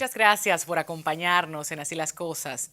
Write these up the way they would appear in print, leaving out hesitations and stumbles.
Muchas gracias por acompañarnos en Así las Cosas.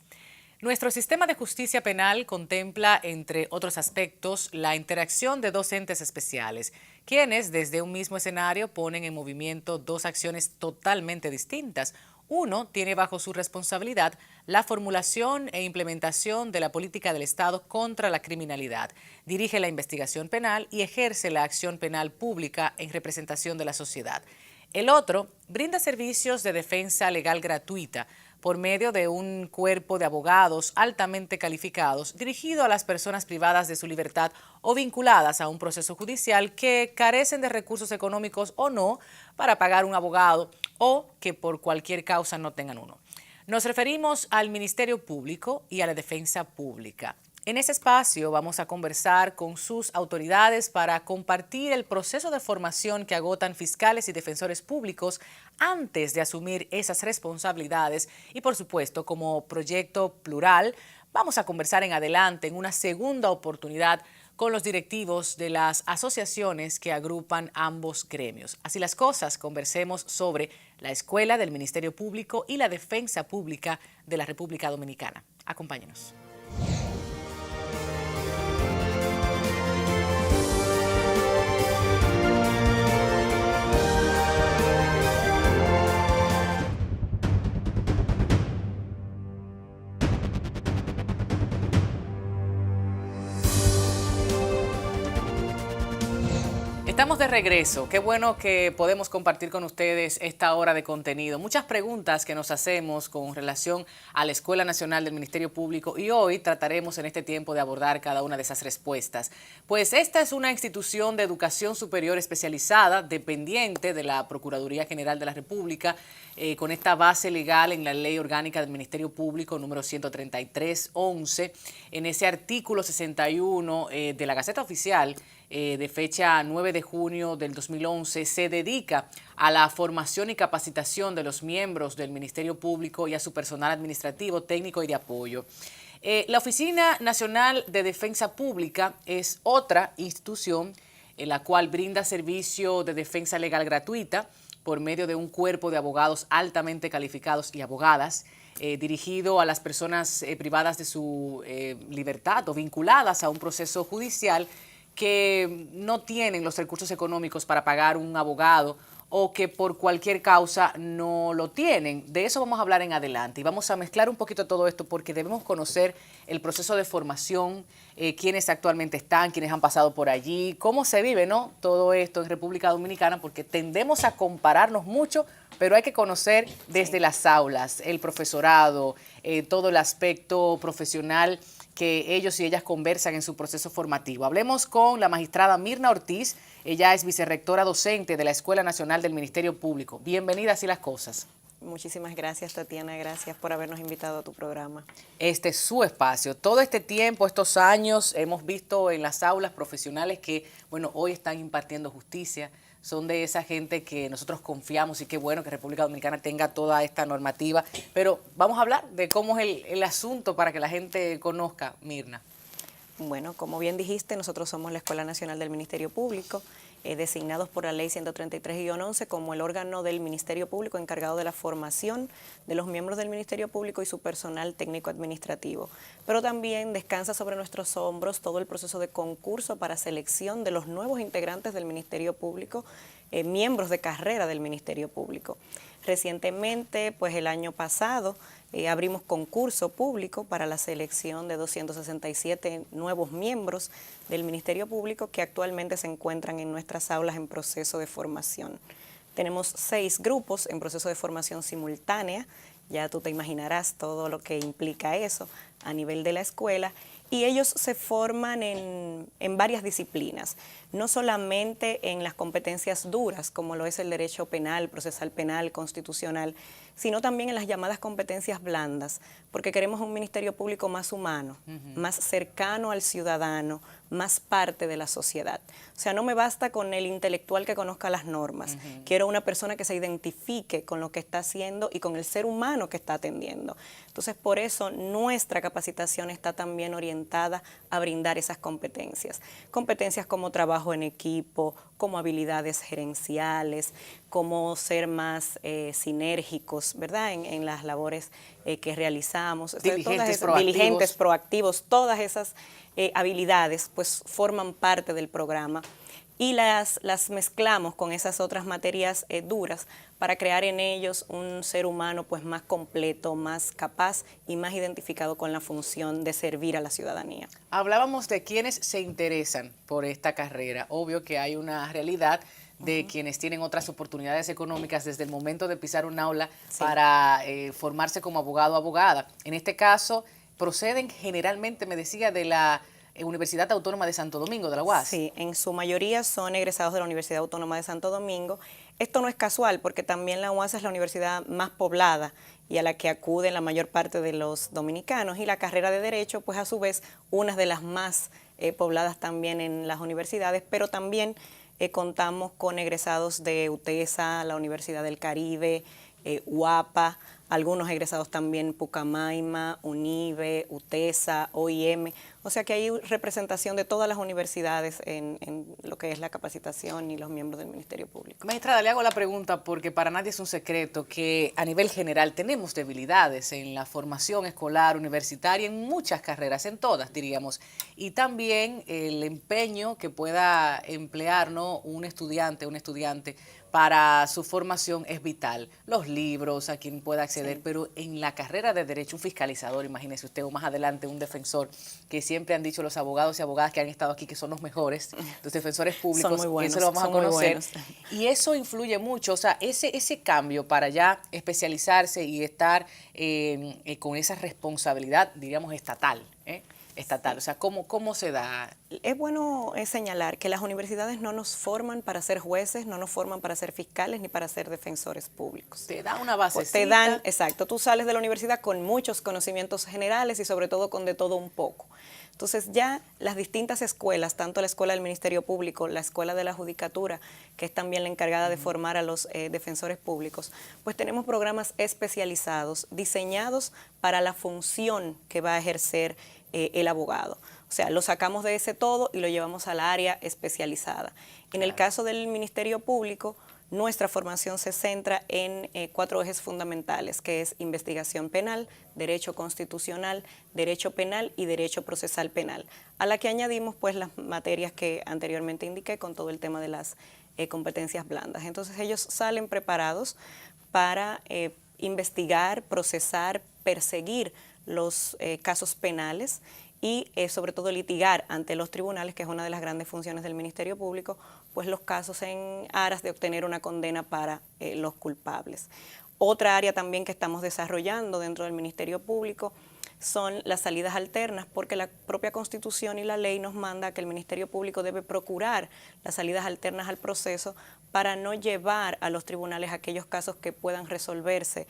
Nuestro sistema de justicia penal contempla, entre otros aspectos, la interacción de dos entes especiales, quienes desde un mismo escenario ponen en movimiento dos acciones totalmente distintas. Uno tiene bajo su responsabilidad la formulación e implementación de la política del Estado contra la criminalidad, dirige la investigación penal y ejerce la acción penal pública en representación de la sociedad. El otro brinda servicios de defensa legal gratuita por medio de un cuerpo de abogados altamente calificados dirigido a las personas privadas de su libertad o vinculadas a un proceso judicial que carecen de recursos económicos o no para pagar un abogado o que por cualquier causa no tengan uno. Nos referimos al Ministerio Público y a la Defensa Pública. En ese espacio vamos a conversar con sus autoridades para compartir el proceso de formación que agotan fiscales y defensores públicos antes de asumir esas responsabilidades y, por supuesto, como proyecto plural, vamos a conversar en adelante en una segunda oportunidad con los directivos de las asociaciones que agrupan ambos gremios. Así las cosas, conversemos sobre la Escuela del Ministerio Público y la Defensa Pública de la República Dominicana. Acompáñenos. Estamos de regreso. Qué bueno que podemos compartir con ustedes esta hora de contenido. Muchas preguntas que nos hacemos con relación a la Escuela Nacional del Ministerio Público y hoy trataremos en este tiempo de abordar cada una de esas respuestas. Pues esta es una institución de educación superior especializada dependiente de la Procuraduría General de la República con esta base legal en la Ley Orgánica del Ministerio Público número 133/11. En ese artículo 61 de la Gaceta Oficial de fecha 9 de junio del 2011, se dedica a la formación y capacitación de los miembros del Ministerio Público y a su personal administrativo, técnico y de apoyo. La Oficina Nacional de Defensa Pública es otra institución en la cual brinda servicio de defensa legal gratuita por medio de un cuerpo de abogados altamente calificados y abogadas, dirigido a las personas privadas de su libertad o vinculadas a un proceso judicial que no tienen los recursos económicos para pagar un abogado o que por cualquier causa no lo tienen. De eso vamos a hablar en adelante y vamos a mezclar un poquito todo esto porque debemos conocer el proceso de formación, quiénes actualmente están, quiénes han pasado por allí, cómo se vive, ¿no?, todo esto en República Dominicana, porque tendemos a compararnos mucho, pero hay que conocer desde las aulas, el profesorado, todo el aspecto profesional que ellos y ellas conversan en su proceso formativo. Hablemos con la magistrada Mirna Ortiz. Ella es vicerrectora docente de la Escuela Nacional del Ministerio Público. Bienvenida a Así las Cosas. Muchísimas gracias, Tatiana. Gracias por habernos invitado a tu programa. Este es su espacio. Todo este tiempo, estos años, hemos visto en las aulas profesionales que, bueno, hoy están impartiendo justicia. Son de esa gente que nosotros confiamos y qué bueno que República Dominicana tenga toda esta normativa. Pero vamos a hablar de cómo es el asunto para que la gente conozca, Mirna. Bueno, como bien dijiste, nosotros somos la Escuela Nacional del Ministerio Público, designados por la Ley 133/11 como el órgano del Ministerio Público encargado de la formación de los miembros del Ministerio Público y su personal técnico-administrativo. Pero también descansa sobre nuestros hombros todo el proceso de concurso para selección de los nuevos integrantes del Ministerio Público, miembros de carrera del Ministerio Público. Recientemente, pues el año pasado, abrimos concurso público para la selección de 267 nuevos miembros del Ministerio Público que actualmente se encuentran en nuestras aulas en proceso de formación. Tenemos 6 grupos en proceso de formación simultánea, ya tú te imaginarás todo lo que implica eso a nivel de la escuela, y ellos se forman en varias disciplinas, no solamente en las competencias duras, como lo es el derecho penal, procesal penal, constitucional, sino también en las llamadas competencias blandas, porque queremos un Ministerio Público más humano, más cercano al ciudadano, más parte de la sociedad. O sea, no me basta con el intelectual que conozca las normas, quiero una persona que se identifique con lo que está haciendo y con el ser humano que está atendiendo. Entonces, por eso nuestra capacitación está también orientada a brindar esas competencias. Competencias como trabajo en equipo, como habilidades gerenciales, cómo ser más sinérgicos, ¿verdad? En las labores que realizamos. Diligentes, proactivos, todas esas habilidades pues forman parte del programa y las mezclamos con esas otras materias duras para crear en ellos un ser humano pues más completo, más capaz y más identificado con la función de servir a la ciudadanía. Hablábamos de quienes se interesan por esta carrera. Obvio que hay una realidad de quienes tienen otras oportunidades económicas desde el momento de pisar un aula para formarse como abogado o abogada. En este caso, proceden generalmente, me decía, de la Universidad Autónoma de Santo Domingo, de la UAS. Sí, en su mayoría son egresados de la Universidad Autónoma de Santo Domingo. Esto no es casual porque también la UAS es la universidad más poblada y a la que acuden la mayor parte de los dominicanos, y la carrera de Derecho pues a su vez una de las más pobladas también en las universidades, pero también contamos con egresados de UTESA, la Universidad del Caribe, UAPA, algunos egresados también Pucamaima, UNIBE, UTESA, OIM, o sea que hay representación de todas las universidades en lo que es la capacitación y los miembros del Ministerio Público. Magistrada, le hago la pregunta porque para nadie es un secreto que a nivel general tenemos debilidades en la formación escolar, universitaria, en muchas carreras, en todas diríamos, y también el empeño que pueda emplear, ¿no?, un estudiante para su formación es vital. Los libros, a quien pueda acceder, pero en la carrera de Derecho, un fiscalizador, imagínese usted, o más adelante un defensor, que siempre han dicho los abogados y abogadas que han estado aquí que son los mejores, los defensores públicos, son muy buenos, eso lo vamos a conocer. Y eso influye mucho, o sea, ese cambio para ya especializarse y estar con esa responsabilidad, diríamos, estatal, o sea, ¿cómo se da? Es bueno señalar que las universidades no nos forman para ser jueces, no nos forman para ser fiscales ni para ser defensores públicos. Te da una basecita. Te dan, exacto, tú sales de la universidad con muchos conocimientos generales y sobre todo con de todo un poco. Entonces ya las distintas escuelas, tanto la escuela del Ministerio Público, la escuela de la Judicatura, que es también la encargada de formar a los defensores públicos, pues tenemos programas especializados, diseñados para la función que va a ejercer el abogado. O sea, lo sacamos de ese todo y lo llevamos al área especializada. En el caso del Ministerio Público, nuestra formación se centra en 4 ejes fundamentales, que es investigación penal, derecho constitucional, derecho penal y derecho procesal penal, a la que añadimos pues las materias que anteriormente indiqué con todo el tema de las competencias blandas. Entonces ellos salen preparados para investigar, procesar, perseguir los casos penales y sobre todo litigar ante los tribunales, que es una de las grandes funciones del Ministerio Público, pues los casos en aras de obtener una condena para los culpables. Otra área también que estamos desarrollando dentro del Ministerio Público son las salidas alternas, porque la propia Constitución y la ley nos manda que el Ministerio Público debe procurar las salidas alternas al proceso para no llevar a los tribunales aquellos casos que puedan resolverse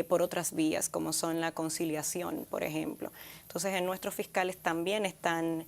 por otras vías, como son la conciliación, por ejemplo. Entonces, nuestros fiscales también están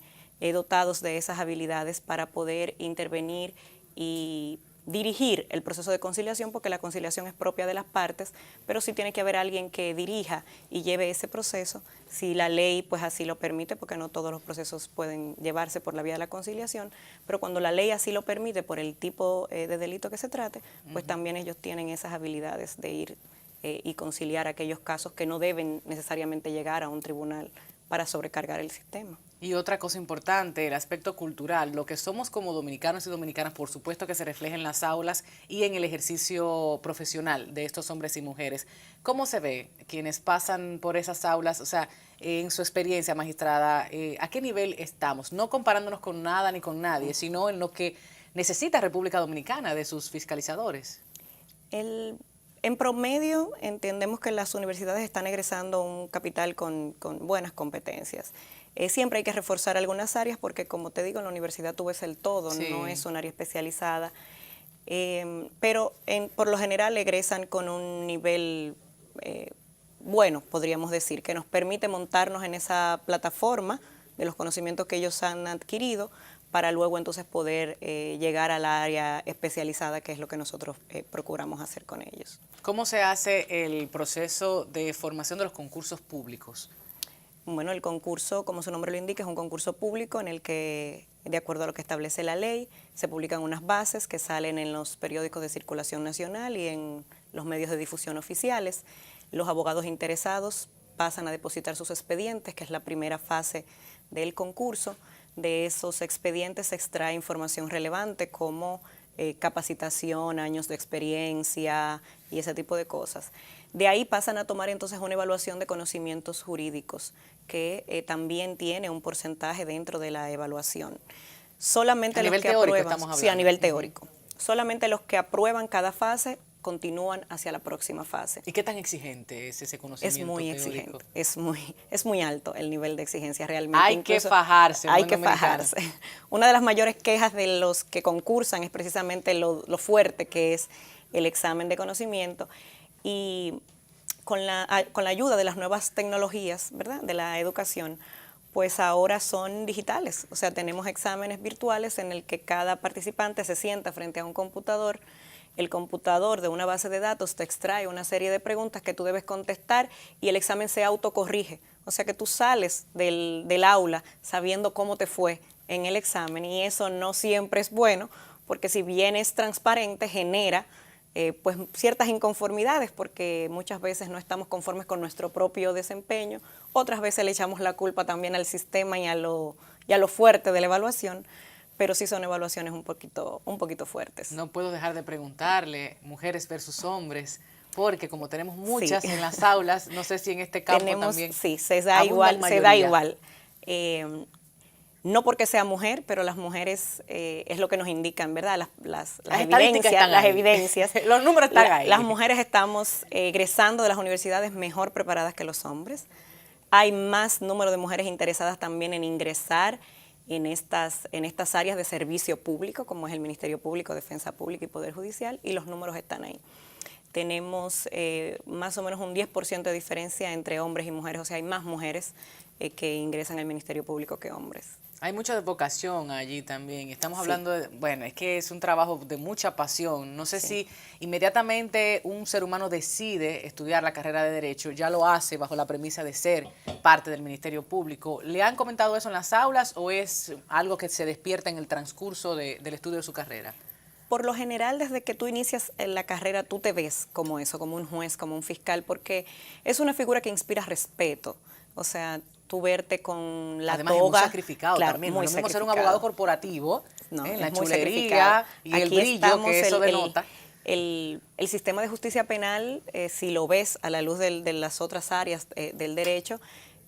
dotados de esas habilidades para poder intervenir y dirigir el proceso de conciliación, porque la conciliación es propia de las partes, pero sí tiene que haber alguien que dirija y lleve ese proceso, si la ley pues así lo permite, porque no todos los procesos pueden llevarse por la vía de la conciliación, pero cuando la ley así lo permite por el tipo de delito que se trate, pues también ellos tienen esas habilidades de ir y conciliar aquellos casos que no deben necesariamente llegar a un tribunal para sobrecargar el sistema. Y otra cosa importante, el aspecto cultural, lo que somos como dominicanos y dominicanas, por supuesto que se refleja en las aulas y en el ejercicio profesional de estos hombres y mujeres. ¿Cómo se ve quienes pasan por esas aulas? O sea, en su experiencia, magistrada, ¿a qué nivel estamos? No comparándonos con nada ni con nadie, sino en lo que necesita República Dominicana de sus fiscalizadores. En promedio, entendemos que las universidades están egresando un capital con buenas competencias. Siempre hay que reforzar algunas áreas porque, como te digo, en la universidad tú ves el todo, no es un área especializada. Pero por lo general egresan con un nivel bueno, podríamos decir, que nos permite montarnos en esa plataforma de los conocimientos que ellos han adquirido para luego entonces poder llegar al área especializada, que es lo que nosotros procuramos hacer con ellos. ¿Cómo se hace el proceso de formación de los concursos públicos? Bueno, el concurso, como su nombre lo indica, es un concurso público en el que, de acuerdo a lo que establece la ley, se publican unas bases que salen en los periódicos de circulación nacional y en los medios de difusión oficiales. Los abogados interesados pasan a depositar sus expedientes, que es la primera fase del concurso. De esos expedientes se extrae información relevante como capacitación, años de experiencia y ese tipo de cosas. De ahí pasan a tomar entonces una evaluación de conocimientos jurídicos que también tiene un porcentaje dentro de la evaluación. Solamente los que aprueban, sí, a nivel teórico. Solamente los que aprueban cada fase continúan hacia la próxima fase. ¿Y qué tan exigente es ese conocimiento Es muy teórico? exigente, es muy alto el nivel de exigencia realmente. Hay que fajarse. Hay que fajarse. Una de las mayores quejas de los que concursan es precisamente lo fuerte que es el examen de conocimiento, y con la ayuda de las nuevas tecnologías, ¿verdad?, de la educación, pues ahora son digitales. O sea, tenemos exámenes virtuales en el que cada participante se sienta frente a un computador. El computador de una base de datos te extrae una serie de preguntas que tú debes contestar y el examen se autocorrige. O sea que tú sales del aula sabiendo cómo te fue en el examen, y eso no siempre es bueno, porque si bien es transparente, genera pues ciertas inconformidades, porque muchas veces no estamos conformes con nuestro propio desempeño, otras veces le echamos la culpa también al sistema y a lo fuerte de la evaluación, pero sí son evaluaciones un poquito fuertes. No puedo dejar de preguntarle, mujeres versus hombres, porque como tenemos muchas en las aulas, no sé si en este campo también. Sí, se da igual. No porque sea mujer, pero las mujeres es lo que nos indican, ¿verdad? Las evidencias. Los números están ahí. Las mujeres estamos egresando de las universidades mejor preparadas que los hombres. Hay más número de mujeres interesadas también en ingresar en estas áreas de servicio público, como es el Ministerio Público, Defensa Pública y Poder Judicial, y los números están ahí. Tenemos más o menos un 10% de diferencia entre hombres y mujeres, o sea, hay más mujeres que ingresan al Ministerio Público que hombres. Hay mucha vocación allí también. Estamos hablando de, bueno, es que es un trabajo de mucha pasión. No sé si inmediatamente un ser humano decide estudiar la carrera de Derecho, ya lo hace bajo la premisa de ser parte del Ministerio Público. ¿Le han comentado eso en las aulas o es algo que se despierta en el transcurso del estudio de su carrera? Por lo general, desde que tú inicias en la carrera, tú te ves como eso, como un juez, como un fiscal, porque es una figura que inspira respeto. O sea, tú verte con la además, toga. Es muy sacrificado también. No es mismo ser un abogado corporativo, la chulería y el brillo que eso denota. El sistema de justicia penal, si lo ves a la luz de las otras áreas del derecho,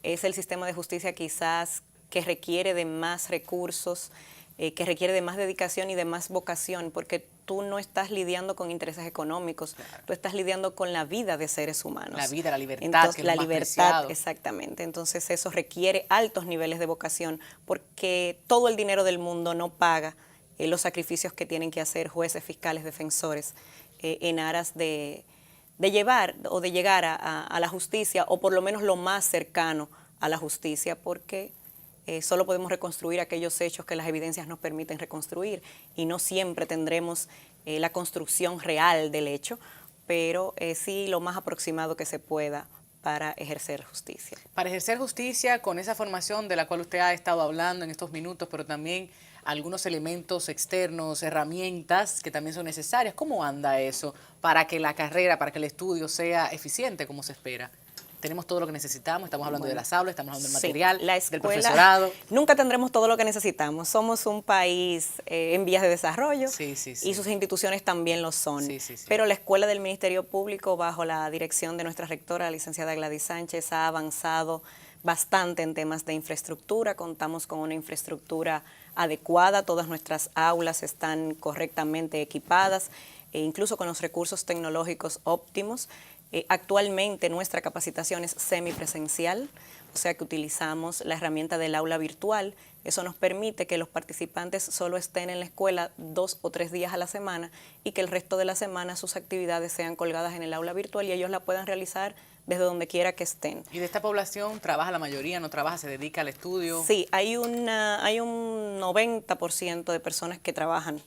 es el sistema de justicia quizás que requiere de más recursos, que requiere de más dedicación y de más vocación, porque tú no estás lidiando con intereses económicos, claro. Tú estás lidiando con la vida de seres humanos. La vida, la libertad. Entonces, que la es lo más libertad, preciado. Exactamente. Entonces eso requiere altos niveles de vocación, porque todo el dinero del mundo no paga los sacrificios que tienen que hacer jueces, fiscales, defensores, en aras de llevar o de llegar a la justicia, o por lo menos lo más cercano a la justicia, porque solo podemos reconstruir aquellos hechos que las evidencias nos permiten reconstruir, y no siempre tendremos la construcción real del hecho, pero sí lo más aproximado que se pueda para ejercer justicia. Para ejercer justicia con esa formación de la cual usted ha estado hablando en estos minutos, pero también algunos elementos externos, herramientas que también son necesarias. ¿Cómo anda eso para que la carrera, para que el estudio sea eficiente como se espera? Tenemos todo lo que necesitamos, estamos hablando de las aulas, estamos hablando del material, del profesorado. Nunca tendremos todo lo que necesitamos. Somos un país en vías de desarrollo y sus instituciones también lo son. Pero la Escuela del Ministerio Público, bajo la dirección de nuestra rectora, la licenciada Gladys Sánchez, ha avanzado bastante en temas de infraestructura. Contamos con una infraestructura adecuada, todas nuestras aulas están correctamente equipadas, incluso con los recursos tecnológicos óptimos. Actualmente nuestra capacitación es semipresencial, o sea que utilizamos la herramienta del aula virtual. Eso nos permite que los participantes solo estén en la escuela 2 o 3 días a la semana y que el resto de la semana sus actividades sean colgadas en el aula virtual y ellos la puedan realizar desde donde quiera que estén. ¿Y de esta población trabaja la mayoría, no trabaja, se dedica al estudio? Sí, hay un 90% de personas que trabajan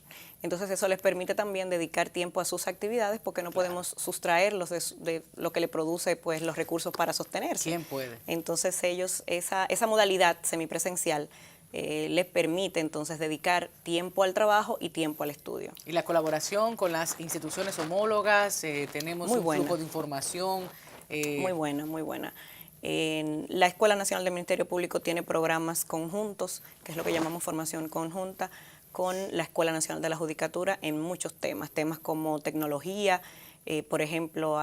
Entonces eso les permite también dedicar tiempo a sus actividades porque no podemos sustraerlos de lo que le produce pues los recursos para sostenerse. ¿Quién puede? Entonces ellos, esa modalidad semipresencial les permite entonces dedicar tiempo al trabajo y tiempo al estudio. Y la colaboración con las instituciones homólogas, tenemos Muy un buena. flujo de información. Muy buena, muy buena. La Escuela Nacional del Ministerio Público tiene programas conjuntos, que es lo que llamamos formación conjunta, con la Escuela Nacional de la Judicatura en muchos temas como tecnología. Por ejemplo,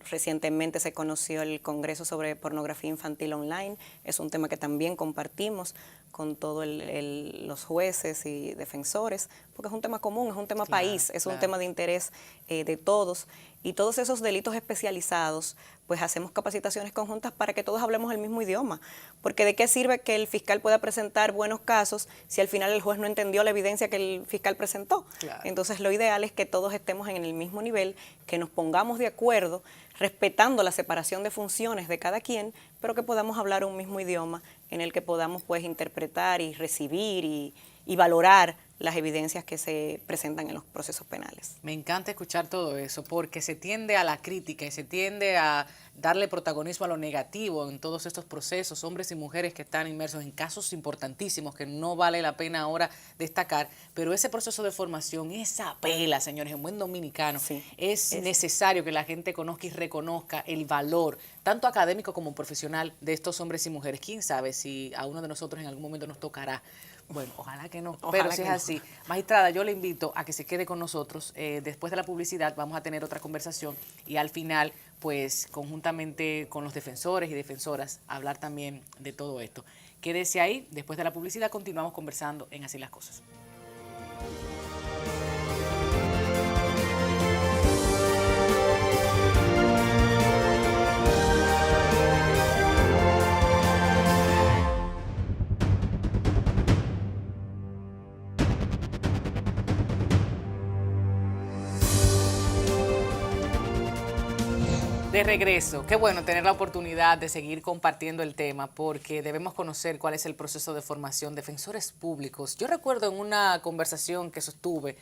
recientemente se conoció el Congreso sobre Pornografía Infantil Online. Es un tema que también compartimos con todos los jueces y defensores, porque es un tema común, es un tema país, es un tema de interés de todos. Y todos esos delitos especializados, pues hacemos capacitaciones conjuntas para que todos hablemos el mismo idioma. Porque ¿de qué sirve que el fiscal pueda presentar buenos casos si al final el juez no entendió la evidencia que el fiscal presentó? Claro. Entonces lo ideal es que todos estemos en el mismo nivel, que nos pongamos de acuerdo, respetando la separación de funciones de cada quien, pero que podamos hablar un mismo idioma en el que podamos pues interpretar y recibir y valorar las evidencias que se presentan en los procesos penales. Me encanta escuchar todo eso porque se tiende a la crítica y se tiende a darle protagonismo a lo negativo en todos estos procesos, hombres y mujeres que están inmersos en casos importantísimos que no vale la pena ahora destacar, pero ese proceso de formación, esa pela, señores, en buen dominicano, Sí, es necesario que la gente conozca y reconozca el valor, tanto académico como profesional, de estos hombres y mujeres. ¿Quién sabe si a uno de nosotros en algún momento nos tocará? Bueno, ojalá que no, pero si es así. Magistrada, yo le invito a que se quede con nosotros. Después de la publicidad vamos a tener otra conversación y al final, pues, conjuntamente con los defensores y defensoras, hablar también de todo esto. Quédese ahí, después de la publicidad continuamos conversando en Así las Cosas. De regreso, qué bueno tener la oportunidad de seguir compartiendo el tema porque debemos conocer cuál es el proceso de formación de defensores públicos. Yo recuerdo en una conversación que sostuve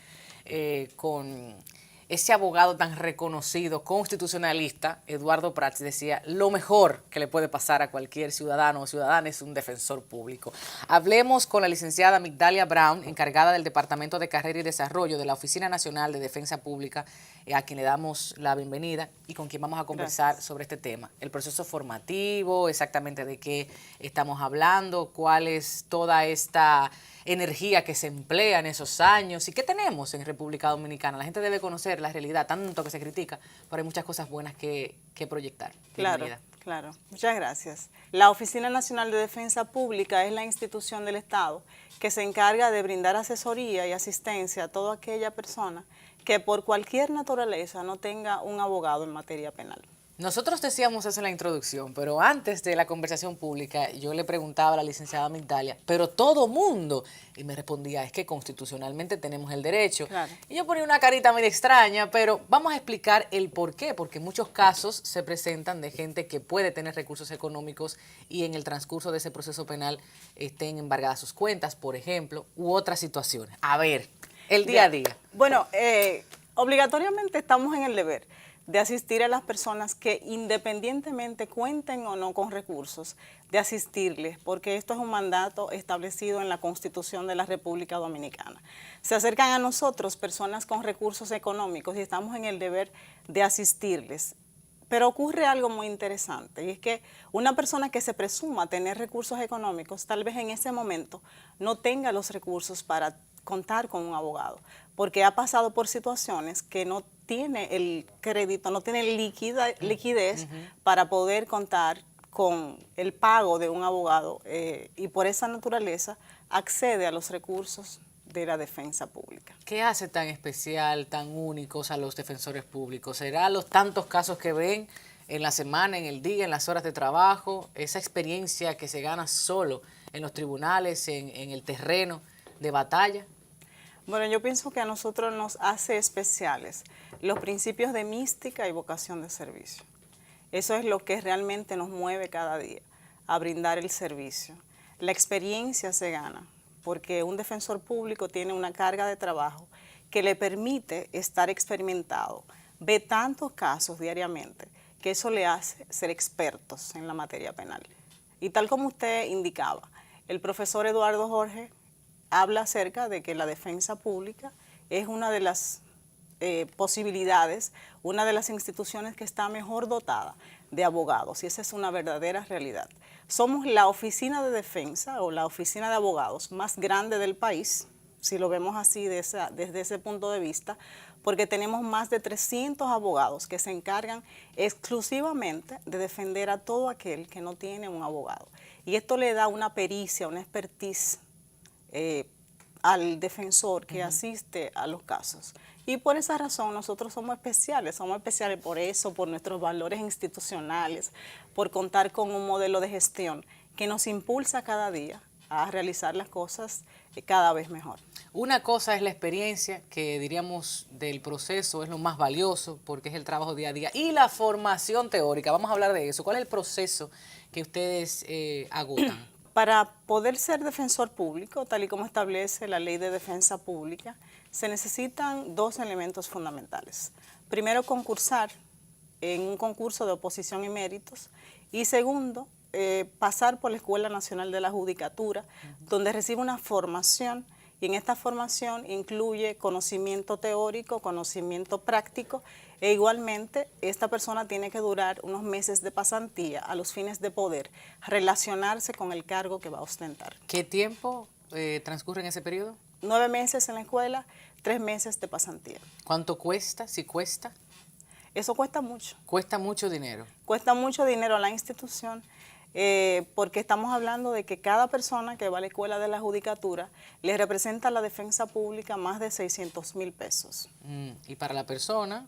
con ese abogado tan reconocido, constitucionalista, Eduardo Prats, decía, lo mejor que le puede pasar a cualquier ciudadano o ciudadana es un defensor público. Hablemos con la licenciada Migdalia Brown, encargada del Departamento de Carrera y Desarrollo de la Oficina Nacional de Defensa Pública, a quien le damos la bienvenida y con quien vamos a conversar sobre este tema. El proceso formativo, exactamente de qué estamos hablando, cuál es toda esta energía que se emplea en esos años y qué tenemos en República Dominicana. La gente debe conocer la realidad, tanto que se critica, pero hay muchas cosas buenas que proyectar. Bienvenida. Claro. Muchas gracias. La Oficina Nacional de Defensa Pública es la institución del Estado que se encarga de brindar asesoría y asistencia a toda aquella persona que por cualquier naturaleza no tenga un abogado en materia penal. Nosotros decíamos eso en la introducción, pero antes de la conversación pública yo le preguntaba a la licenciada Migdalia, pero todo mundo, y me respondía, es que constitucionalmente tenemos el derecho. Claro. Y yo ponía una carita medio extraña, pero vamos a explicar el por qué, porque muchos casos se presentan de gente que puede tener recursos económicos y en el transcurso de ese proceso penal estén embargadas sus cuentas, por ejemplo, u otras situaciones. A ver, el día a día. Bueno, obligatoriamente estamos en el deber de asistir a las personas que independientemente cuenten o no con recursos, de asistirles, porque esto es un mandato establecido en la Constitución de la República Dominicana. Se acercan a nosotros personas con recursos económicos y estamos en el deber de asistirles. Pero ocurre algo muy interesante y es que una persona que se presuma tener recursos económicos, tal vez en ese momento no tenga los recursos para contar con un abogado, porque ha pasado por situaciones que no tiene el crédito, no tiene liquidez para poder contar con el pago de un abogado y por esa naturaleza accede a los recursos de la defensa pública. ¿Qué hace tan especial, tan únicos a los defensores públicos? ¿Será los tantos casos que ven en la semana, en el día, en las horas de trabajo? Esa experiencia que se gana solo en los tribunales, en el terreno de batalla. Bueno, yo pienso que a nosotros nos hace especiales los principios de mística y vocación de servicio. Eso es lo que realmente nos mueve cada día, a brindar el servicio. La experiencia se gana, porque un defensor público tiene una carga de trabajo que le permite estar experimentado. Ve tantos casos diariamente que eso le hace ser expertos en la materia penal. Y tal como usted indicaba, el profesor Eduardo Jorge habla acerca de que la defensa pública es una de las posibilidades, una de las instituciones que está mejor dotada de abogados, y esa es una verdadera realidad. Somos la oficina de defensa o la oficina de abogados más grande del país, si lo vemos así desde ese punto de vista, porque tenemos más de 300 abogados que se encargan exclusivamente de defender a todo aquel que no tiene un abogado. Y esto le da una pericia, una expertise al defensor que asiste a los casos. Y por esa razón nosotros somos especiales por eso, por nuestros valores institucionales, por contar con un modelo de gestión que nos impulsa cada día a realizar las cosas cada vez mejor. Una cosa es la experiencia, que diríamos del proceso es lo más valioso porque es el trabajo día a día, y la formación teórica. Vamos a hablar de eso. ¿Cuál es el proceso que ustedes agotan? Para poder ser defensor público, tal y como establece la Ley de Defensa Pública, se necesitan dos elementos fundamentales. Primero, concursar en un concurso de oposición y méritos, y segundo, pasar por la Escuela Nacional de la Judicatura, donde recibe una formación, y en esta formación incluye conocimiento teórico, conocimiento práctico, e igualmente esta persona tiene que durar unos meses de pasantía a los fines de poder relacionarse con el cargo que va a ostentar. ¿Qué tiempo transcurre en ese periodo? 9 meses en la escuela, 3 meses de pasantía. ¿Cuánto cuesta? ¿Si cuesta? Eso cuesta mucho. Cuesta mucho dinero. Cuesta mucho dinero a la institución, porque estamos hablando de que cada persona que va a la Escuela de la Judicatura le representa a la defensa pública más de 600,000 pesos. ¿Y para la persona?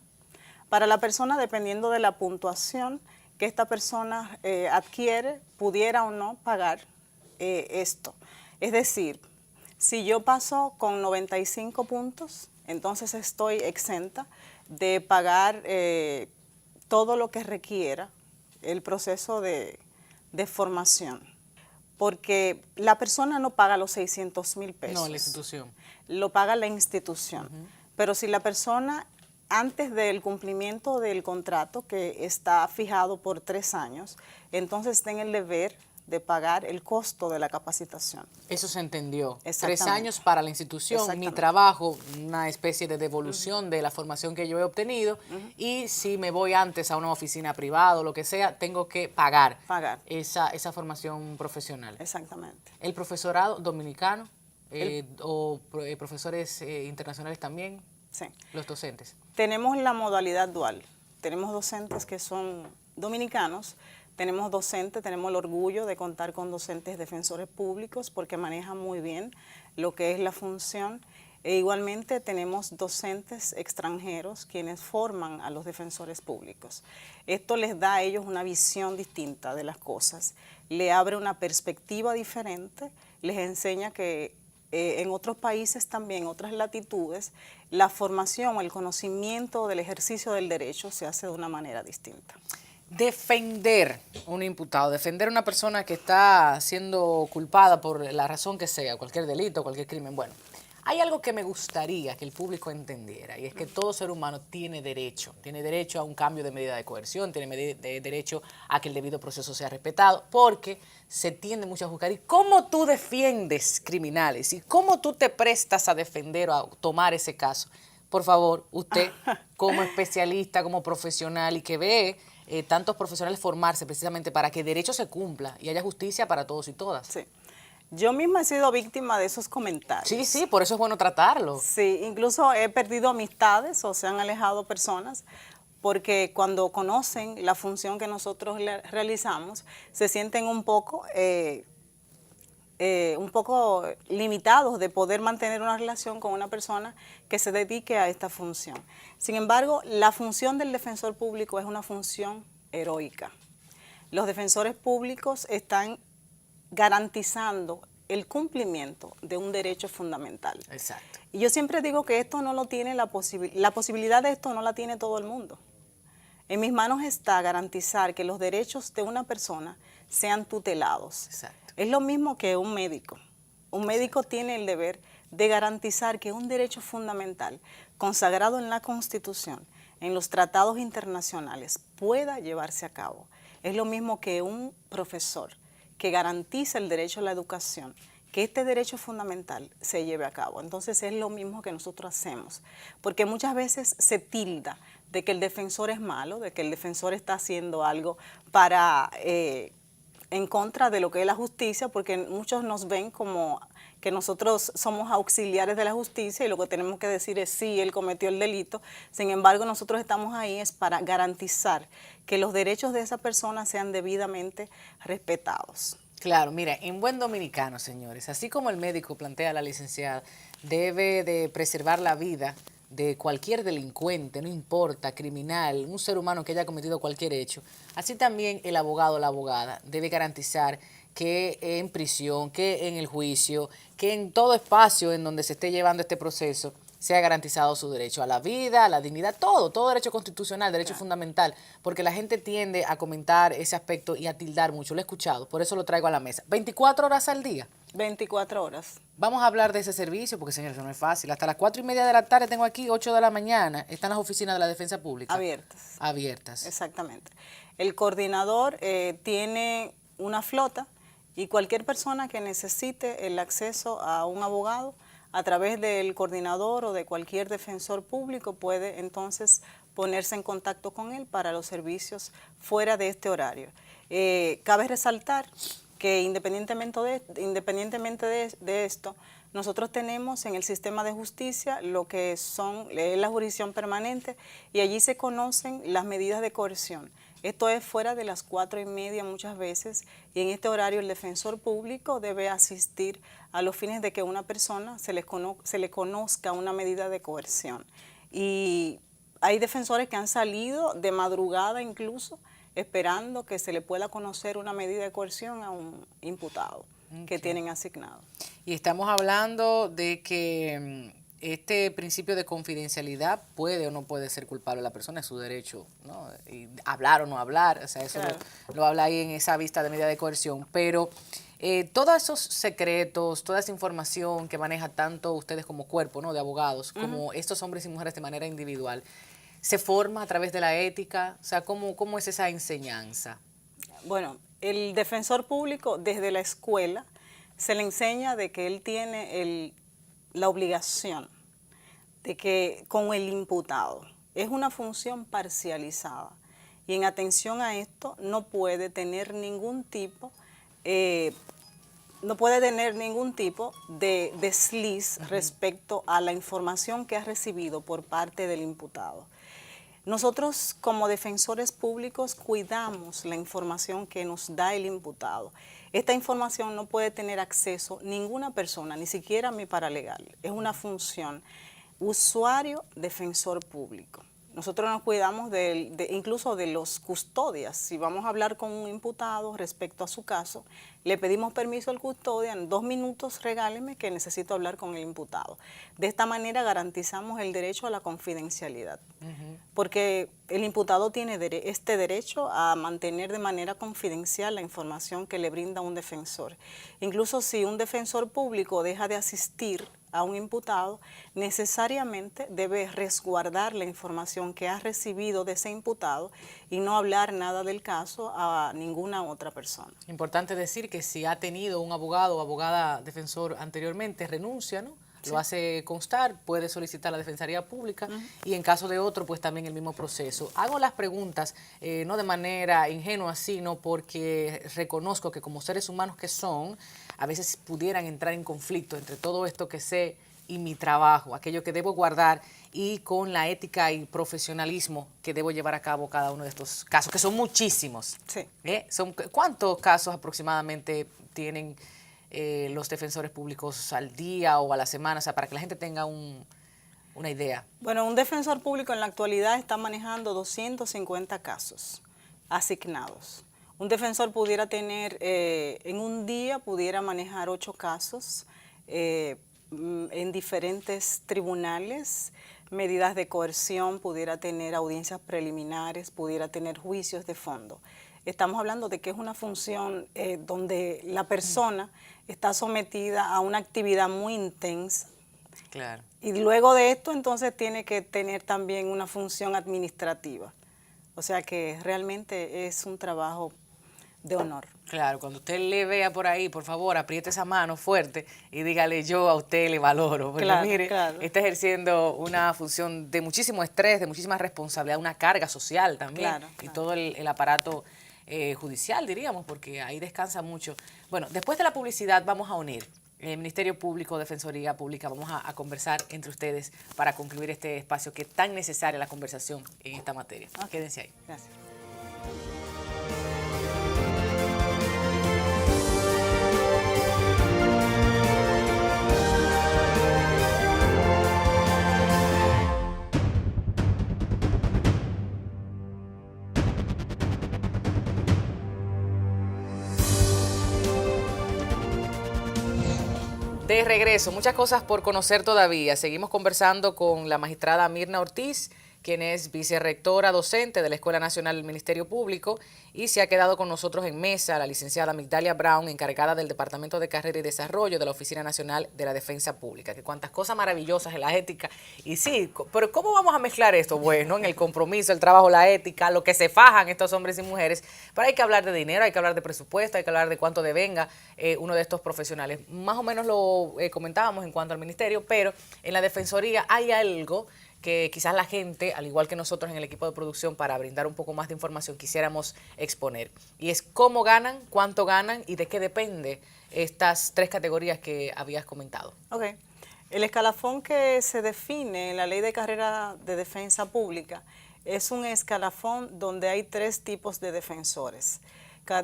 Para la persona, dependiendo de la puntuación que esta persona adquiere, pudiera o no pagar esto. Es decir, si yo paso con 95 puntos, entonces estoy exenta de pagar todo lo que requiera el proceso de formación. Porque la persona no paga los 600,000 pesos. No, la institución. Lo paga la institución. Pero si la persona, antes del cumplimiento del contrato, que está fijado por 3 años, entonces está en el deber de pagar el costo de la capacitación. Eso se entendió. 3 Exactamente. años para la institución, mi trabajo, una especie de devolución de la formación que yo he obtenido, y si me voy antes a una oficina privada o lo que sea, tengo que pagar esa formación profesional. Exactamente. ¿El profesorado dominicano o profesores internacionales también? Sí. Los docentes. Tenemos la modalidad dual. Tenemos docentes que son dominicanos. Tenemos docentes, tenemos el orgullo de contar con docentes defensores públicos porque manejan muy bien lo que es la función. E igualmente tenemos docentes extranjeros quienes forman a los defensores públicos. Esto les da a ellos una visión distinta de las cosas, le abre una perspectiva diferente, les enseña que en otros países también, otras latitudes, la formación, el conocimiento del ejercicio del derecho se hace de una manera distinta. Defender un imputado, defender a una persona que está siendo culpada por la razón que sea, cualquier delito, cualquier crimen. Bueno, hay algo que me gustaría que el público entendiera, y es que todo ser humano tiene derecho a un cambio de medida de coerción, tiene derecho a que el debido proceso sea respetado, porque se tiende mucho a juzgar. ¿Y cómo tú defiendes criminales? ¿Y cómo tú te prestas a defender o a tomar ese caso? Por favor, usted como especialista, como profesional y que ve tantos profesionales formarse precisamente para que el derecho se cumpla y haya justicia para todos y todas. Sí. Yo misma he sido víctima de esos comentarios. Sí, sí, por eso es bueno tratarlo. Sí, incluso he perdido amistades o se han alejado personas porque cuando conocen la función que nosotros realizamos se sienten un poco limitados de poder mantener una relación con una persona que se dedique a esta función. Sin embargo, la función del defensor público es una función heroica. Los defensores públicos están garantizando el cumplimiento de un derecho fundamental. Exacto. Y yo siempre digo que esto no lo tiene la posibilidad de esto no la tiene todo el mundo. En mis manos está garantizar que los derechos de una persona sean tutelados. Exacto. Es lo mismo que un médico. Un médico tiene el deber de garantizar que un derecho fundamental consagrado en la Constitución, en los tratados internacionales, pueda llevarse a cabo. Es lo mismo que un profesor que garantiza el derecho a la educación, que este derecho fundamental se lleve a cabo. Entonces es lo mismo que nosotros hacemos, porque muchas veces se tilda de que el defensor es malo, de que el defensor está haciendo algo para en contra de lo que es la justicia, porque muchos nos ven como que nosotros somos auxiliares de la justicia y lo que tenemos que decir es sí, él cometió el delito. Sin embargo, nosotros estamos ahí es para garantizar que los derechos de esa persona sean debidamente respetados. Claro, mira, en buen dominicano, señores, así como el médico plantea la licenciada, debe de preservar la vida de cualquier delincuente, no importa, criminal, un ser humano que haya cometido cualquier hecho, así también el abogado o la abogada debe garantizar que en prisión, que en el juicio, que en todo espacio en donde se esté llevando este proceso, sea garantizado su derecho a la vida, a la dignidad, todo derecho constitucional, derecho fundamental, porque la gente tiende a comentar ese aspecto y a tildar mucho, lo he escuchado, por eso lo traigo a la mesa. 24 horas al día. 24 horas. Vamos a hablar de ese servicio, porque señores, eso no es fácil. Hasta las 4:30 de la tarde tengo aquí, 8 de la mañana, están las oficinas de la Defensa Pública. Abiertas. Abiertas. Exactamente. El coordinador tiene una flota y cualquier persona que necesite el acceso a un abogado a través del coordinador o de cualquier defensor público puede entonces ponerse en contacto con él para los servicios fuera de este horario. Cabe resaltar que independientemente de esto, nosotros tenemos en el sistema de justicia lo que son la jurisdicción permanente y allí se conocen las medidas de coerción. Esto es fuera de las 4:30 muchas veces y en este horario el defensor público debe asistir a los fines de que una persona se le conozca una medida de coerción. Y hay defensores que han salido de madrugada incluso esperando que se le pueda conocer una medida de coerción a un imputado que tienen asignado. Y estamos hablando de que este principio de confidencialidad puede o no puede ser culpable la persona, es su derecho, ¿no? Y hablar o no hablar, o sea, eso Claro. lo habla ahí en esa vista de medida de coerción, pero todos esos secretos, toda esa información que maneja tanto ustedes como cuerpo, ¿no?, de abogados, como estos hombres y mujeres de manera individual, ¿se forma a través de la ética? O sea, ¿cómo es esa enseñanza? Bueno, el defensor público desde la escuela se le enseña de que él tiene la obligación de que con el imputado es una función parcializada y en atención a esto no puede tener ningún tipo de desliz respecto a la información que ha recibido por parte del imputado. Nosotros como defensores públicos cuidamos la información que nos da el imputado. Esta información no puede tener acceso ninguna persona, ni siquiera mi paralegal. Es una función usuario-defensor público. Nosotros nos cuidamos incluso de los custodias. Si vamos a hablar con un imputado respecto a su caso, le pedimos permiso al custodia, en 2 minutos regáleme que necesito hablar con el imputado. De esta manera garantizamos el derecho a la confidencialidad, porque el imputado tiene este derecho a mantener de manera confidencial la información que le brinda un defensor. Incluso si un defensor público deja de asistir a un imputado, necesariamente debe resguardar la información que ha recibido de ese imputado y no hablar nada del caso a ninguna otra persona. Importante decir que si ha tenido un abogado o abogada defensor anteriormente, renuncia, ¿no? Sí. Lo hace constar, puede solicitar la Defensoría Pública y en caso de otro, pues también el mismo proceso. Hago las preguntas no de manera ingenua, sino porque reconozco que como seres humanos que son, a veces pudieran entrar en conflicto entre todo esto que sé y mi trabajo, aquello que debo guardar y con la ética y profesionalismo que debo llevar a cabo cada uno de estos casos, que son muchísimos. Sí. ¿Cuántos casos aproximadamente tienen los defensores públicos al día o a la semana? O sea, para que la gente tenga una idea. Bueno, un defensor público en la actualidad está manejando 250 casos asignados. Un defensor pudiera tener, en un día pudiera manejar 8 casos en diferentes tribunales, medidas de coerción, pudiera tener audiencias preliminares, pudiera tener juicios de fondo. Estamos hablando de que es una función donde la persona está sometida a una actividad muy intensa, Claro. Y luego de esto, entonces, tiene que tener también una función administrativa. O sea que realmente es un trabajo de honor. Claro, cuando usted le vea por ahí, por favor, apriete esa mano fuerte y dígale, yo a usted le valoro. Porque Claro, mire, claro. está ejerciendo una función de muchísimo estrés, de muchísima responsabilidad, una carga social también. Claro, Y claro. todo el aparato judicial, diríamos, porque ahí descansa mucho. Bueno, después de la publicidad vamos a unir el Ministerio Público, Defensoría Pública, vamos a conversar entre ustedes para concluir este espacio que es tan necesaria la conversación en esta materia. Quédense ahí. Gracias. De regreso, muchas cosas por conocer todavía. Seguimos conversando con la magistrada Mirna Ortiz, quien es vicerrectora docente de la Escuela Nacional del Ministerio Público, y se ha quedado con nosotros en mesa la licenciada Migdalia Brown, encargada del Departamento de Carrera y Desarrollo de la Oficina Nacional de la Defensa Pública. Que cuantas cosas maravillosas en la ética. Y sí, pero ¿cómo vamos a mezclar esto? Bueno, en el compromiso, el trabajo, la ética, lo que se fajan estos hombres y mujeres. Pero hay que hablar de dinero, hay que hablar de presupuesto, hay que hablar de cuánto devenga uno de estos profesionales. Más o menos lo comentábamos en cuanto al ministerio, pero en la Defensoría hay algo que quizás la gente, al igual que nosotros en el equipo de producción, para brindar un poco más de información, quisiéramos exponer. Y es cómo ganan, cuánto ganan y de qué depende estas tres categorías que habías comentado. Ok. El escalafón que se define en la Ley de Carrera de Defensa Pública es un escalafón donde hay tres tipos de defensores.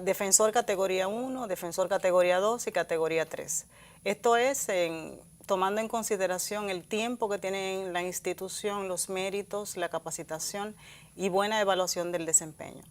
Defensor categoría 1, defensor categoría 2 y categoría 3. Esto es tomando en consideración el tiempo que tiene la institución, los méritos, la capacitación y buena evaluación del desempeño.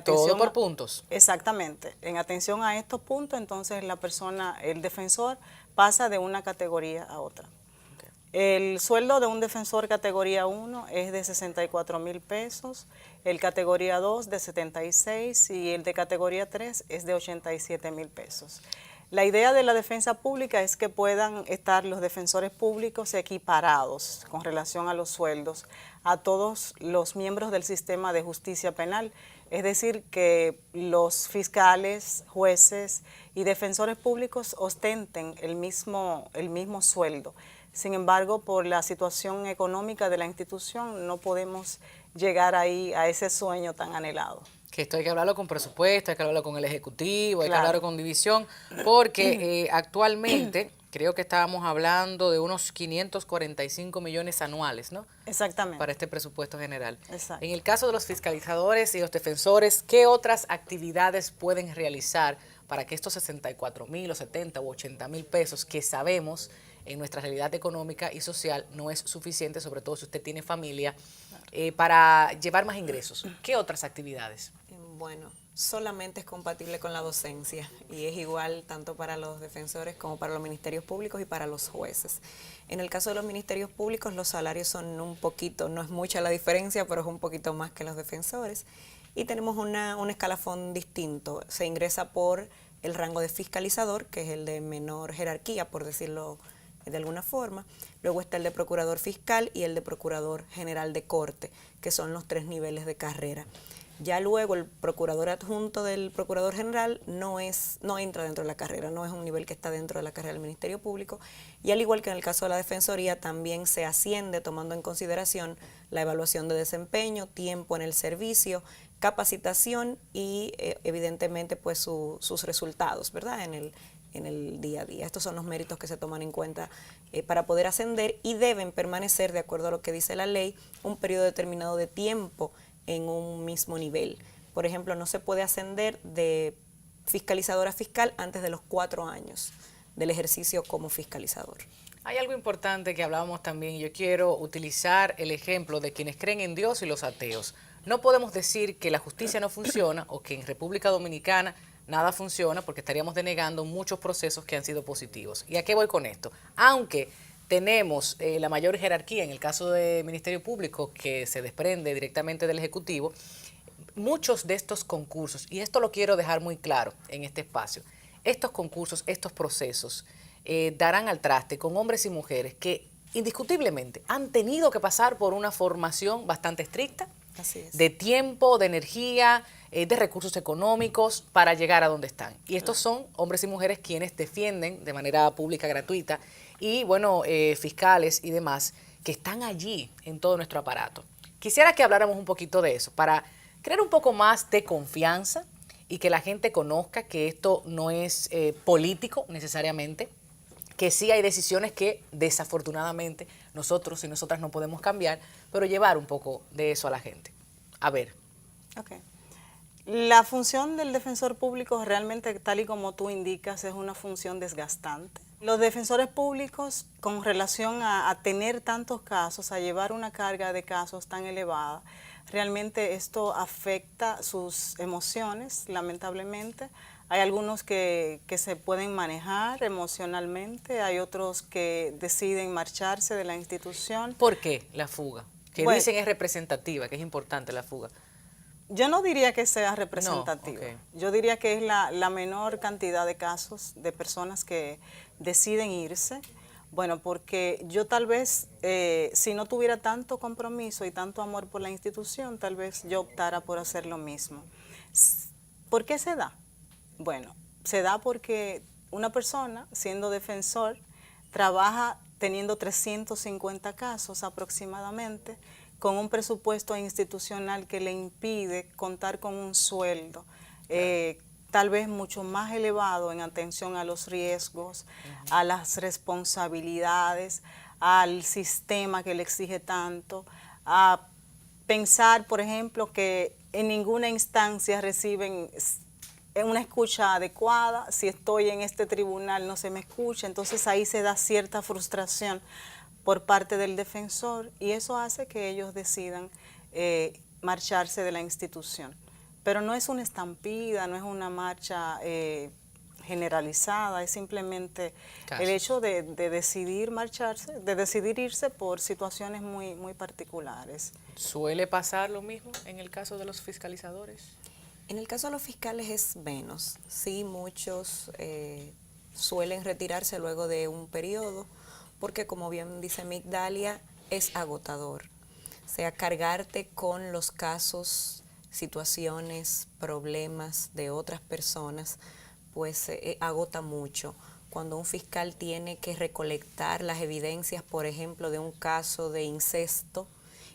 Todo por puntos. Exactamente. En atención a estos puntos, entonces el defensor pasa de una categoría a otra. Okay. El sueldo de un defensor categoría 1 es de 64,000 pesos, el categoría 2 de 76 y el de categoría 3 es de 87,000 pesos. La idea de la defensa pública es que puedan estar los defensores públicos equiparados con relación a los sueldos a todos los miembros del sistema de justicia penal, es decir, que los fiscales, jueces y defensores públicos ostenten el mismo sueldo. Sin embargo, por la situación económica de la institución no podemos llegar ahí a ese sueño tan anhelado. Que esto hay que hablarlo con presupuesto, hay que hablarlo con el Ejecutivo, hay que hablarlo con división, porque actualmente creo que estábamos hablando de unos 545 millones anuales, ¿no? Exactamente. Para este presupuesto general. Exacto. En el caso de los fiscalizadores y los defensores, ¿qué otras actividades pueden realizar para que estos 64,000 o 70 u 80,000 pesos que sabemos en nuestra realidad económica y social no es suficiente, sobre todo si usted tiene familia, para llevar más ingresos? ¿Qué otras actividades? Bueno, solamente es compatible con la docencia y es igual tanto para los defensores como para los ministerios públicos y para los jueces. En el caso de los ministerios públicos, los salarios son un poquito, no es mucha la diferencia, pero es un poquito más que los defensores. Y tenemos un escalafón distinto. Se ingresa por el rango de fiscalizador, que es el de menor jerarquía, por decirlo de alguna forma. Luego está el de procurador fiscal y el de procurador general de corte, que son los 3 niveles de carrera. Ya luego el procurador adjunto del procurador general no entra dentro de la carrera, no es un nivel que está dentro de la carrera del Ministerio Público, y al igual que en el caso de la Defensoría, también se asciende tomando en consideración la evaluación de desempeño, tiempo en el servicio, capacitación y evidentemente pues sus resultados, ¿verdad? En el día a día. Estos son los méritos que se toman en cuenta para poder ascender y deben permanecer, de acuerdo a lo que dice la ley, un periodo determinado de tiempo en un mismo nivel. Por ejemplo, no se puede ascender de fiscalizador a fiscal antes de los 4 años del ejercicio como fiscalizador. Hay algo importante que hablábamos también, y yo quiero utilizar el ejemplo de quienes creen en Dios y los ateos. No podemos decir que la justicia no funciona o que en República Dominicana nada funciona, porque estaríamos denegando muchos procesos que han sido positivos. ¿Y a qué voy con esto? Aunque tenemos la mayor jerarquía en el caso del Ministerio Público, que se desprende directamente del Ejecutivo, muchos de estos concursos, y esto lo quiero dejar muy claro en este espacio, estos concursos, estos procesos darán al traste con hombres y mujeres que indiscutiblemente han tenido que pasar por una formación bastante estricta, Así es. de tiempo, de energía, de recursos económicos para llegar a donde están. Y estos son hombres y mujeres quienes defienden de manera pública, gratuita, y bueno, fiscales y demás, que están allí en todo nuestro aparato. Quisiera que habláramos un poquito de eso, para crear un poco más de confianza y que la gente conozca que esto no es político necesariamente, que sí hay decisiones que desafortunadamente nosotros y nosotras no podemos cambiar, pero llevar un poco de eso a la gente. A ver. Ok. La función del defensor público realmente, tal y como tú indicas, es una función desgastante. Los defensores públicos, con relación a tener tantos casos, a llevar una carga de casos tan elevada, realmente esto afecta sus emociones, lamentablemente. Hay algunos que se pueden manejar emocionalmente, hay otros que deciden marcharse de la institución. ¿Por qué la fuga? Que Bueno, dicen es representativa, que es importante la fuga. yo no diría que sea representativa. No, ok. Yo diría que es la menor cantidad de casos de personas que deciden irse. Bueno, porque yo tal vez, si no tuviera tanto compromiso y tanto amor por la institución, tal vez yo optara por hacer lo mismo. ¿Por qué se da? Bueno, se da porque una persona, siendo defensor, trabaja teniendo 350 casos aproximadamente, con un presupuesto institucional que le impide contar con un sueldo, tal vez mucho más elevado en atención a los riesgos, a las responsabilidades, al sistema que le exige tanto, a pensar, por ejemplo, que en ninguna instancia reciben una escucha adecuada. Si estoy en este tribunal no se me escucha, entonces ahí se da cierta frustración por parte del defensor y eso hace que ellos decidan marcharse de la institución. Pero no es una estampida, no es una marcha generalizada, es simplemente el hecho de decidir marcharse, de decidir irse por situaciones muy, muy particulares. ¿Suele pasar lo mismo en el caso de los fiscalizadores? En el caso de los fiscales es menos. Sí, muchos suelen retirarse luego de un periodo, porque como bien dice Migdalia, es agotador. O sea, cargarte con los casos, situaciones, problemas de otras personas, pues agota mucho. Cuando un fiscal tiene que recolectar las evidencias, por ejemplo, de un caso de incesto,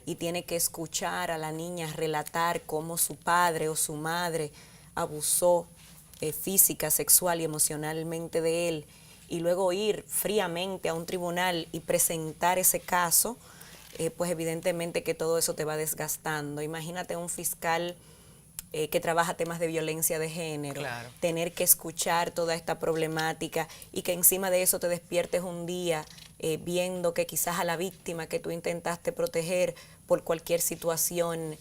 y tiene que escuchar a la niña relatar cómo su padre o su madre abusó física, sexual y emocionalmente de él, y luego ir fríamente a un tribunal y presentar ese caso, pues evidentemente que todo eso te va desgastando. Imagínate un fiscal que trabaja temas de violencia de género, claro, tener que escuchar toda esta problemática y que encima de eso te despiertes un día viendo que quizás a la víctima que tú intentaste proteger por cualquier situación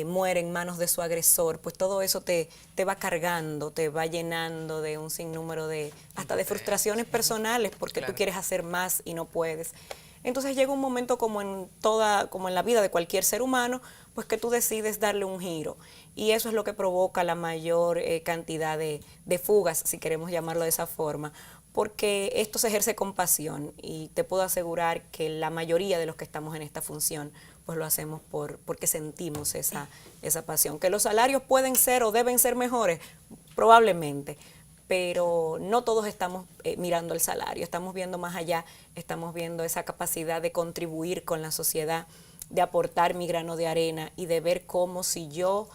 muere en manos de su agresor, pues todo eso te va cargando, te va llenando de un sinnúmero de, hasta de frustraciones personales, porque claro, tú quieres hacer más y no puedes. Entonces llega un momento como en la vida de cualquier ser humano, pues que tú decides darle un giro. Y eso es lo que provoca la mayor cantidad de fugas, si queremos llamarlo de esa forma, porque esto se ejerce con pasión y te puedo asegurar que la mayoría de los que estamos en esta función pues lo hacemos porque sentimos esa pasión. Que los salarios pueden ser o deben ser mejores, probablemente, pero no todos estamos mirando el salario, estamos viendo más allá, estamos viendo esa capacidad de contribuir con la sociedad, de aportar mi grano de arena y de ver cómo si yo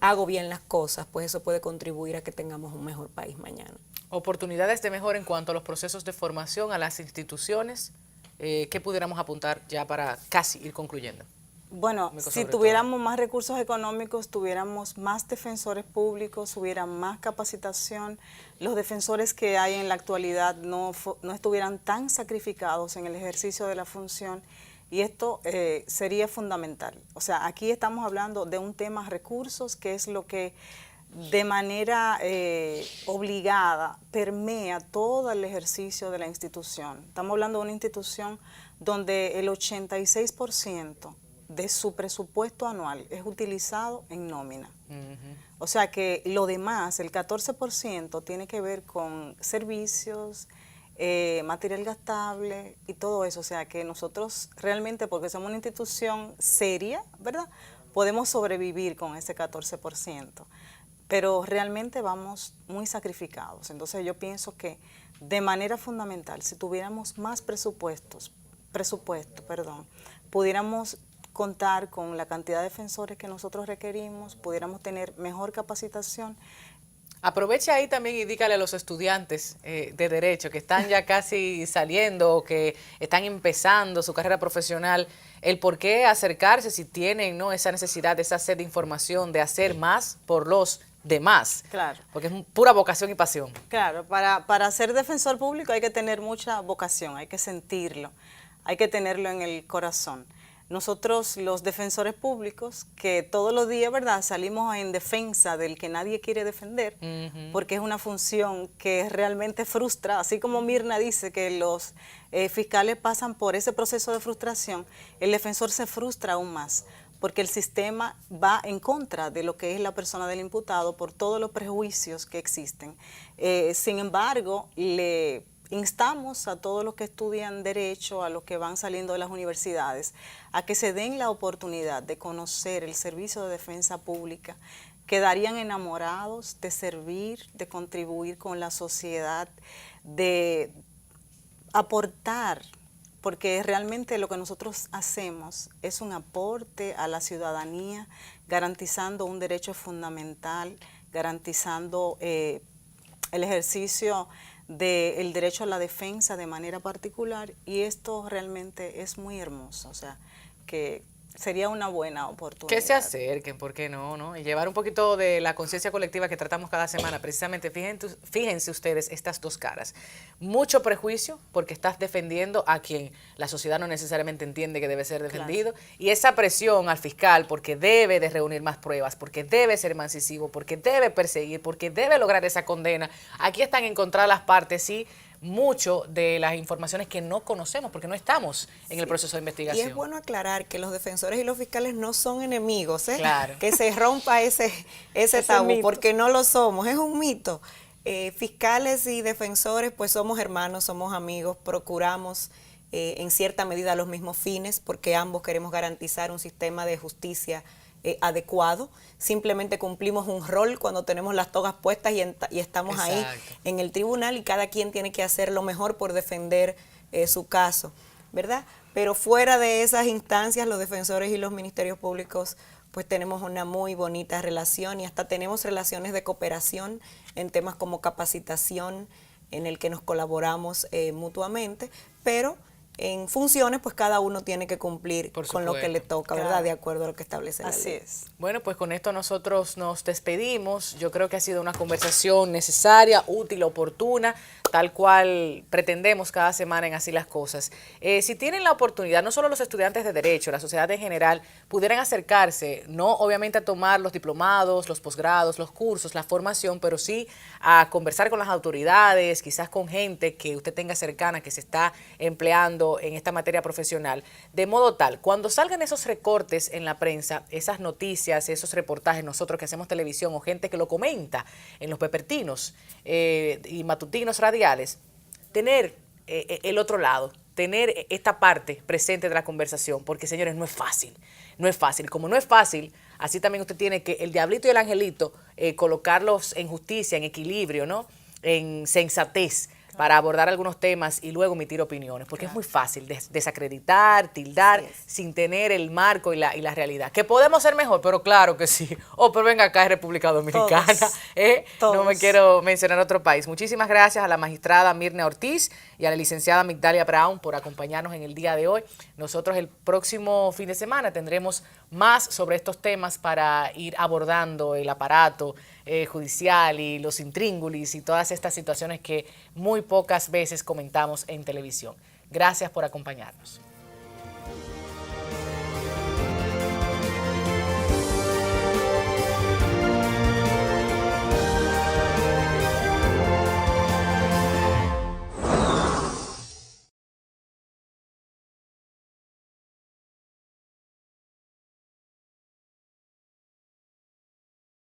hago bien las cosas, pues eso puede contribuir a que tengamos un mejor país mañana. Oportunidades de mejora en cuanto a los procesos de formación a las instituciones, ¿qué pudiéramos apuntar ya para casi ir concluyendo? Bueno, si tuviéramos más recursos económicos, tuviéramos más defensores públicos, hubiera más capacitación, los defensores que hay en la actualidad no estuvieran tan sacrificados en el ejercicio de la función y esto sería fundamental. O sea, aquí estamos hablando de un tema recursos, que es lo que de manera obligada permea todo el ejercicio de la institución. Estamos hablando de una institución donde el 86% de su presupuesto anual es utilizado en nómina. O sea que lo demás, el 14%, tiene que ver con servicios, material gastable y todo eso. O sea que nosotros realmente, porque somos una institución seria, ¿verdad?, podemos sobrevivir con ese 14%, pero realmente vamos muy sacrificados. Entonces yo pienso que de manera fundamental, si tuviéramos más presupuesto, pudiéramos contar con la cantidad de defensores que nosotros requerimos, pudiéramos tener mejor capacitación. Aprovecha ahí también y dígale a los estudiantes de Derecho que están ya casi saliendo o que están empezando su carrera profesional, el por qué acercarse si tienen, ¿no?, esa necesidad, esa sed de información, de hacer más por los demás. Claro. Porque es pura vocación y pasión. Claro, para ser defensor público hay que tener mucha vocación, hay que sentirlo, hay que tenerlo en el corazón. Nosotros, los defensores públicos, que todos los días, ¿verdad?, salimos en defensa del que nadie quiere defender, porque es una función que realmente frustra, así como Mirna dice que los fiscales pasan por ese proceso de frustración, el defensor se frustra aún más, porque el sistema va en contra de lo que es la persona del imputado por todos los prejuicios que existen. Sin embargo, le instamos a todos los que estudian Derecho, a los que van saliendo de las universidades, a que se den la oportunidad de conocer el servicio de defensa pública, quedarían enamorados de servir, de contribuir con la sociedad, de aportar, porque realmente lo que nosotros hacemos es un aporte a la ciudadanía, garantizando un derecho fundamental, garantizando el ejercicio del derecho a la defensa de manera particular, y esto realmente es muy hermoso, o sea, que sería una buena oportunidad. Que se acerquen, ¿por qué no? ¿No? Y llevar un poquito de la conciencia colectiva que tratamos cada semana. Precisamente, fíjense ustedes estas dos caras. Mucho prejuicio porque estás defendiendo a quien la sociedad no necesariamente entiende que debe ser defendido. Claro. Y esa presión al fiscal porque debe de reunir más pruebas, porque debe ser más incisivo, porque debe perseguir, porque debe lograr esa condena. Aquí están encontradas las partes, sí, mucho de las informaciones que no conocemos porque no estamos en el proceso de investigación. Y es bueno aclarar que los defensores y los fiscales no son enemigos, ¿eh? Claro. Que se rompa ese tabú, porque no lo somos, es un mito. Fiscales y defensores pues somos hermanos, somos amigos, procuramos en cierta medida los mismos fines porque ambos queremos garantizar un sistema de justicia adecuado. Simplemente cumplimos un rol cuando tenemos las togas puestas y estamos ahí en el tribunal, y cada quien tiene que hacer lo mejor por defender su caso, ¿verdad? Pero fuera de esas instancias, los defensores y los ministerios públicos pues tenemos una muy bonita relación, y hasta tenemos relaciones de cooperación en temas como capacitación, en el que nos colaboramos mutuamente, pero en funciones, pues cada uno tiene que cumplir con lo que le toca, ¿verdad? Claro. De acuerdo a lo que establece la ley. Así es. Bueno, pues con esto nosotros nos despedimos. Yo creo que ha sido una conversación necesaria, útil, oportuna, tal cual pretendemos cada semana en Así las Cosas. Si tienen la oportunidad, no solo los estudiantes de Derecho, la sociedad en general, pudieran acercarse, no obviamente a tomar los diplomados, los posgrados, los cursos, la formación, pero sí a conversar con las autoridades, quizás con gente que usted tenga cercana, que se está empleando en esta materia profesional, de modo tal, cuando salgan esos recortes en la prensa, esas noticias, esos reportajes, nosotros que hacemos televisión o gente que lo comenta en los vespertinos y matutinos radiales, tener el otro lado, tener esta parte presente de la conversación, porque señores, no es fácil, no es fácil. Como no es fácil, así también usted tiene que el diablito y el angelito colocarlos en justicia, en equilibrio, ¿no?, en sensatez, para abordar algunos temas y luego emitir opiniones, porque es muy fácil desacreditar, tildar, sin tener el marco y la realidad. ¿Que podemos ser mejor? Pero claro que sí. Pero venga acá, es República Dominicana. Todos. No me quiero mencionar otro país. Muchísimas gracias a la magistrada Mirna Ortiz y a la licenciada Migdalia Brown por acompañarnos en el día de hoy. Nosotros el próximo fin de semana tendremos más sobre estos temas para ir abordando el aparato judicial y los intríngulis y todas estas situaciones que muy pocas veces comentamos en televisión. Gracias por acompañarnos.